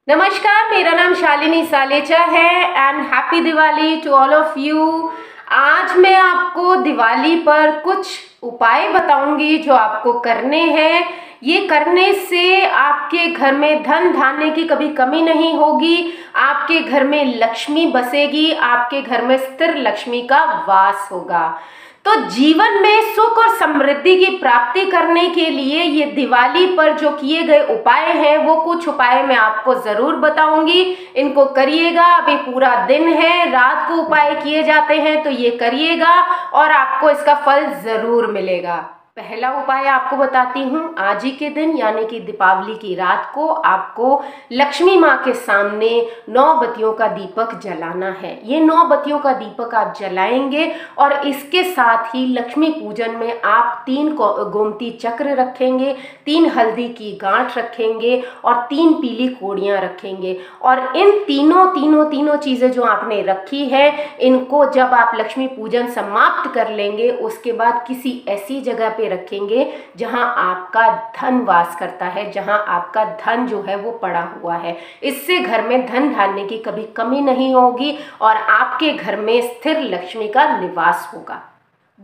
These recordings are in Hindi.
नमस्कार, मेरा नाम शालिनी सालेचा है and happy Diwali to all of you. आज मैं आपको दिवाली पर कुछ उपाय बताऊंगी जो आपको करने हैं। ये करने से आपके घर में धन धान्य की कभी कमी नहीं होगी, आपके घर में लक्ष्मी बसेगी, आपके घर में स्थिर लक्ष्मी का वास होगा। तो जीवन में सुख और समृद्धि की प्राप्ति करने के लिए ये दिवाली पर जो किए गए उपाय हैं वो कुछ उपाय मैं आपको जरूर बताऊंगी। इनको करिएगा। अभी पूरा दिन है, रात को उपाय किए जाते हैं, तो ये करिएगा और आपको इसका फल जरूर मिलेगा। पहला उपाय आपको बताती हूँ। आज ही के दिन यानी कि दीपावली की रात को आपको लक्ष्मी माँ के सामने 9 बत्तियों का दीपक जलाना है। ये 9 बत्तियों का दीपक आप जलाएंगे और इसके साथ ही लक्ष्मी पूजन में आप 3 गोमती चक्र रखेंगे, 3 हल्दी की गांठ रखेंगे और 3 पीली कोड़ियाँ रखेंगे। और इन तीनों चीज़ें जो आपने रखी है, इनको जब आप लक्ष्मी पूजन समाप्त कर लेंगे उसके बाद किसी ऐसी जगह पे रखेंगे जहां आपका धन वास करता है, जहां आपका धन जो है वो पड़ा हुआ है। इससे घर में धन धान्य की कभी कमी नहीं होगी और आपके घर में स्थिर लक्ष्मी का निवास होगा।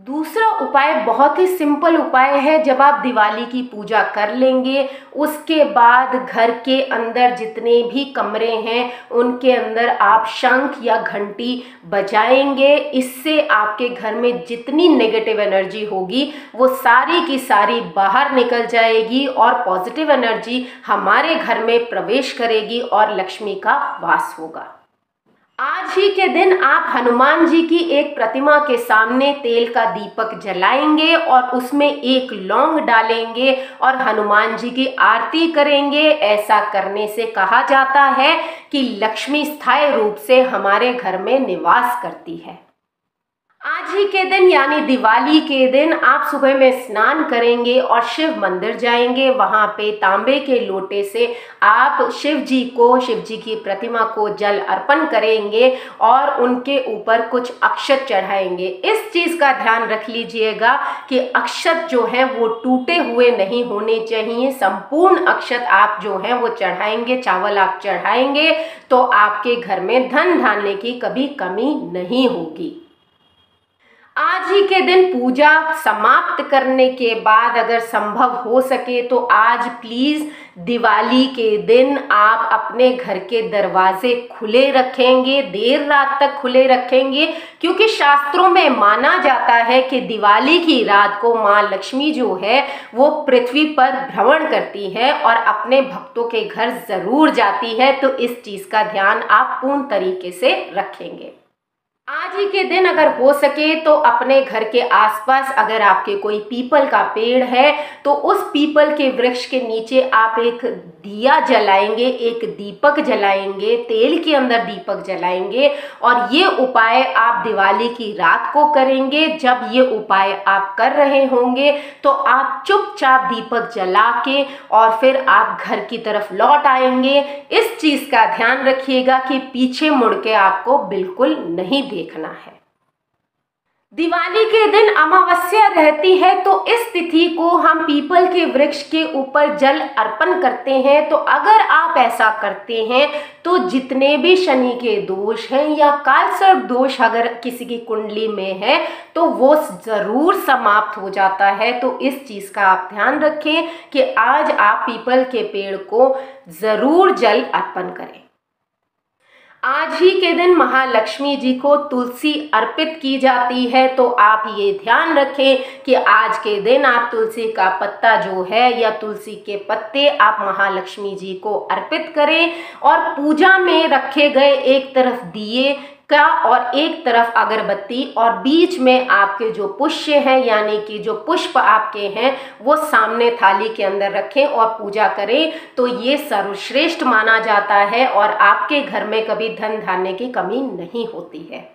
दूसरा उपाय बहुत ही सिंपल उपाय है। जब आप दिवाली की पूजा कर लेंगे उसके बाद घर के अंदर जितने भी कमरे हैं उनके अंदर आप शंख या घंटी बजाएंगे। इससे आपके घर में जितनी नेगेटिव एनर्जी होगी वो सारी की सारी बाहर निकल जाएगी और पॉजिटिव एनर्जी हमारे घर में प्रवेश करेगी और लक्ष्मी का वास होगा। आज ही के दिन आप हनुमान जी की एक प्रतिमा के सामने तेल का दीपक जलाएंगे और उसमें 1 लौंग डालेंगे और हनुमान जी की आरती करेंगे। ऐसा करने से कहा जाता है कि लक्ष्मी स्थायी रूप से हमारे घर में निवास करती है। आज ही के दिन यानी दिवाली के दिन आप सुबह में स्नान करेंगे और शिव मंदिर जाएंगे। वहां पे तांबे के लोटे से आप शिव जी की प्रतिमा को जल अर्पण करेंगे और उनके ऊपर कुछ अक्षत चढ़ाएंगे। इस चीज का ध्यान रख लीजिएगा कि अक्षत जो है वो टूटे हुए नहीं होने चाहिए। संपूर्ण अक्षत आप जो है वो चढ़ाएंगे, चावल आप चढ़ाएंगे तो आपके घर में धन धान्य की कभी कमी नहीं होगी। आज ही के दिन पूजा समाप्त करने के बाद अगर संभव हो सके तो आज प्लीज दिवाली के दिन आप अपने घर के दरवाजे खुले रखेंगे, देर रात तक खुले रखेंगे, क्योंकि शास्त्रों में माना जाता है कि दिवाली की रात को माँ लक्ष्मी जो है वो पृथ्वी पर भ्रमण करती है और अपने भक्तों के घर जरूर जाती है। तो इस चीज का ध्यान आप पूर्ण तरीके से रखेंगे। आज ही के दिन अगर हो सके तो अपने घर के आसपास अगर आपके कोई पीपल का पेड़ है तो उस पीपल के वृक्ष के नीचे आप एक दिया जलाएंगे, एक दीपक जलाएंगे, तेल के अंदर दीपक जलाएंगे। और ये उपाय आप दिवाली की रात को करेंगे। जब ये उपाय आप कर रहे होंगे तो आप चुपचाप दीपक जला के और फिर आप घर की तरफ लौट आएंगे। इस चीज का ध्यान रखिएगा कि पीछे मुड़ के आपको बिल्कुल नहीं देखना है। दिवाली के दिन अमावस्या रहती है तो इस तिथि को हम पीपल के वृक्ष के ऊपर जल अर्पण करते हैं। तो अगर आप ऐसा करते हैं तो जितने भी शनि के दोष हैं या कालसर्प दोष अगर किसी की कुंडली में है तो वो जरूर समाप्त हो जाता है। तो इस चीज का आप ध्यान रखें कि आज आप पीपल के पेड़ को जरूर जल अर्पण करें। आज ही के दिन महालक्ष्मी जी को तुलसी अर्पित की जाती है। तो आप ये ध्यान रखें कि आज के दिन आप तुलसी का पत्ता जो है या तुलसी के पत्ते आप महालक्ष्मी जी को अर्पित करें और पूजा में रखे गए एक तरफ दिए का और एक तरफ अगरबत्ती और बीच में आपके जो पुष्य हैं यानी कि जो पुष्प आपके हैं वो सामने थाली के अंदर रखें और पूजा करें। तो ये सर्वश्रेष्ठ माना जाता है और आपके घर में कभी धन धान्य की कमी नहीं होती है।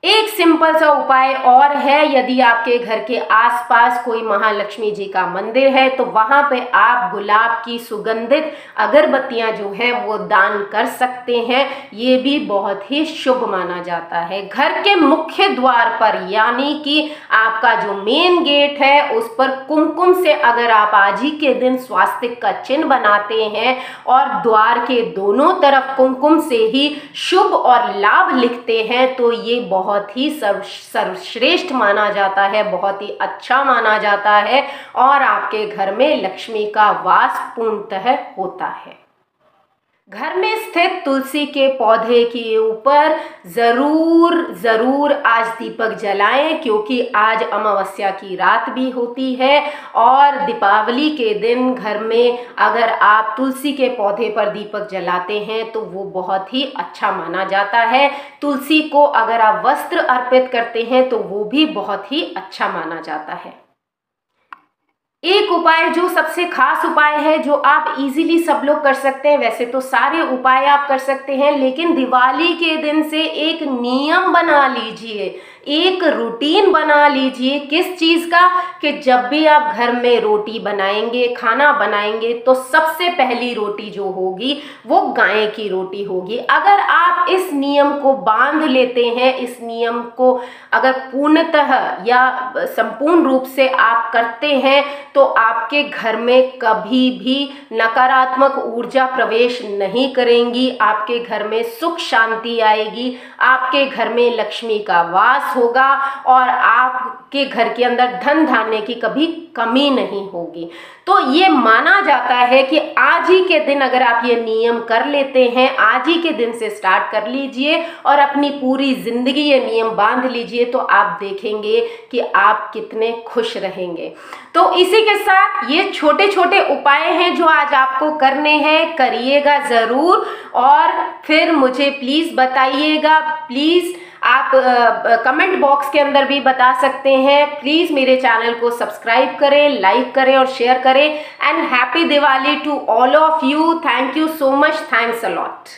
एक सिंपल सा उपाय और है, यदि आपके घर के आसपास कोई महालक्ष्मी जी का मंदिर है तो वहां पे आप गुलाब की सुगंधित अगरबत्तियां जो है वो दान कर सकते हैं। ये भी बहुत ही शुभ माना जाता है। घर के मुख्य द्वार पर यानी कि आपका जो मेन गेट है उस पर कुमकुम से अगर आप आज ही के दिन स्वास्तिक का चिन्ह बनाते हैं और द्वार के दोनों तरफ कुमकुम से ही शुभ और लाभ लिखते हैं तो ये बहुत ही सर्वश्रेष्ठ माना जाता है, बहुत ही अच्छा माना जाता है और आपके घर में लक्ष्मी का वास पूर्णतः होता है। घर में स्थित तुलसी के पौधे के ऊपर जरूर आज दीपक जलाएं, क्योंकि आज अमावस्या की रात भी होती है और दीपावली के दिन घर में अगर आप तुलसी के पौधे पर दीपक जलाते हैं तो वो बहुत ही अच्छा माना जाता है। तुलसी को अगर आप वस्त्र अर्पित करते हैं तो वो भी बहुत ही अच्छा माना जाता है। एक उपाय जो सबसे खास उपाय है जो आप इजीली सब लोग कर सकते हैं, वैसे तो सारे उपाय आप कर सकते हैं, लेकिन दिवाली के दिन से एक नियम बना लीजिए, एक रूटीन बना लीजिए। किस चीज का? कि जब भी आप घर में रोटी बनाएंगे, खाना बनाएंगे तो सबसे पहली रोटी जो होगी वो गाय की रोटी होगी। अगर आप इस नियम को बांध लेते हैं, इस नियम को अगर पूर्णतः या संपूर्ण रूप से आप करते हैं तो आपके घर में कभी भी नकारात्मक ऊर्जा प्रवेश नहीं करेंगी। आपके घर में सुख शांति आएगी, आपके घर में लक्ष्मी का वास होगा और आपके घर के अंदर धन धान्य की कभी कमी नहीं होगी। तो ये माना जाता है कि आज ही के दिन अगर आप ये नियम कर लेते हैं, आज ही के दिन से स्टार्ट कर लीजिए और अपनी पूरी जिंदगी ये नियम बांध लीजिए तो आप देखेंगे कि आप कितने खुश रहेंगे। तो इसी के साथ ये छोटे छोटे उपाय हैं जो आज आपको करने हैं, करिएगा जरूर और फिर मुझे प्लीज बताइएगा। प्लीज आप कमेंट बॉक्स के अंदर भी बता सकते हैं। प्लीज मेरे चैनल को सब्सक्राइब करें, लाइक करें और शेयर करें। And happy Diwali to all of you. Thank you so much. Thanks a lot.